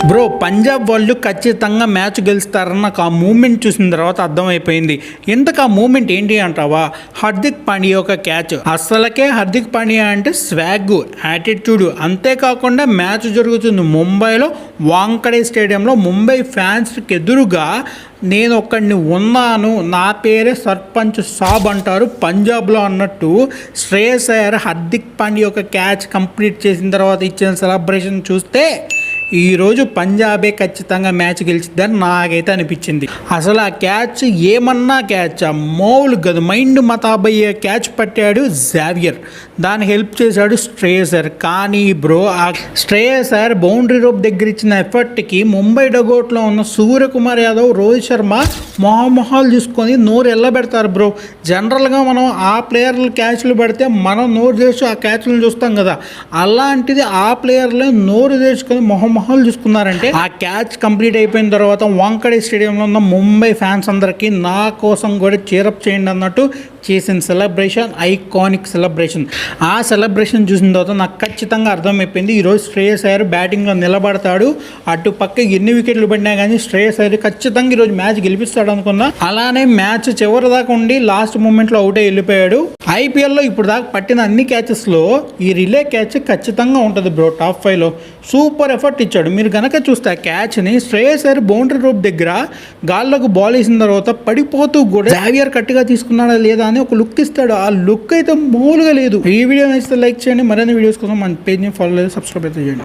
Bro Punjab వాళ్ళు ఖచ్చితంగా match గెలుస్తారని నాకు ఆ మూమెంట్ చూసిన తర్వాత అర్థమైపోయింది. ఇంతకు ఆ మూమెంట్ ఏంటి అంటావా? హార్దిక్ పాండ్యా ఒక క్యాచ్. అసలకే హార్దిక్ పాండ్యా అంటే స్వాగ్, యాటిట్యూడ్. అంతేకాకుండా మ్యాచ్ జరుగుతుంది ముంబైలో వాంకడే స్టేడియంలో. ముంబై ఫ్యాన్స్కి ఎదురుగా నేను ఒక్కడిని ఉన్నాను, నా పేరే సర్పంచ్ సాబ్ అంటారు పంజాబ్లో అన్నట్టు. శ్రేయస్ అయ్యర్ హార్దిక్ పాండ్యా ఒక క్యాచ్ కంప్లీట్ చేసిన తర్వాత ఇచ్చిన సెలబ్రేషన్ చూస్తే ఈరోజు పంజాబే ఖచ్చితంగా మ్యాచ్ గెలిచిద్దని నాకైతే అనిపించింది. అసలు ఆ క్యాచ్ ఏమన్నా క్యాచ్, మామూలు కాదు, మైండ్ మతాబయ్యే క్యాచ్ పట్టాడు జావియర్. దాన్ని హెల్ప్ చేశాడు శ్రేయస్ అయ్యర్. కానీ బ్రో ఆ శ్రేయస్ అయ్యర్ బౌండరీ రోప్ దగ్గర ఇచ్చిన ఎఫర్ట్కి ముంబై డగౌట్లో ఉన్న సూర్యకుమార్ యాదవ్, రోహిత్ శర్మ మొహాలు చూసుకొని నోరు ఎల్లబెడతారు బ్రో. జనరల్గా మనం ఆ ప్లేయర్లు క్యాచ్లు పెడితే మనం నోరు తెరిచి ఆ క్యాచ్లను చూస్తాం కదా, అలాంటిది ఆ ప్లేయర్లే నోరు తెరుచుకొని మొహాలు చూసుకున్నారంటే. ఆ క్యాచ్ కంప్లీట్ అయిపోయిన తర్వాత వాంకడే స్టేడియంలో ఉన్న ముంబై ఫ్యాన్స్ అందరికీ నా కోసం కూడా చీరప్ చేయండి అన్నట్టు చేసిన సెలబ్రేషన్ ఐకానిక్ సెలబ్రేషన్. ఆ సెలబ్రేషన్ చూసిన తర్వాత నాకు ఖచ్చితంగా అర్థమైపోయింది ఈరోజు శ్రేయస్ అయ్యర్ బ్యాటింగ్లో నిలబడతాడు. అటు పక్క ఎన్ని వికెట్లు పడినా కానీ శ్రేయస్ అయ్యర్ ఖచ్చితంగా ఈరోజు మ్యాచ్ గెలిపిస్తాడు అనుకున్నా. అలానే మ్యాచ్ చివరి దాకా ఉండి లాస్ట్ మూమెంట్లో అవుట్ అయి వెళ్ళిపోయాడు. ఐపీఎల్లో ఇప్పుడు దాకా పట్టిన అన్ని క్యాచెస్లో ఈ రిలే క్యాచ్ ఖచ్చితంగా ఉంటుంది బ్రో. టాప్ 5లో సూపర్ ఎఫర్ట్ ఇచ్చాడు. మీరు కనుక చూస్తే ఆ క్యాచ్ని శ్రేయస్ అయ్యర్ బౌండరీ రోప్ దగ్గర గాల్లోకి బాల్ వేసిన తర్వాత పడిపోతూ కూడా జావియర్ కట్టిగా తీసుకున్నాడా లేదా అని ఒక లుక్ ఇస్తాడు. ఆ లుక్ అయితే మామూలుగా లేదు. ఈ వీడియో నచ్చితే లైక్ చేయండి. మరిన్ని వీడియోస్ కోసం మన పేజ్ని ఫాలో చేసి సబ్స్క్రైబ్ అయితే చేయండి.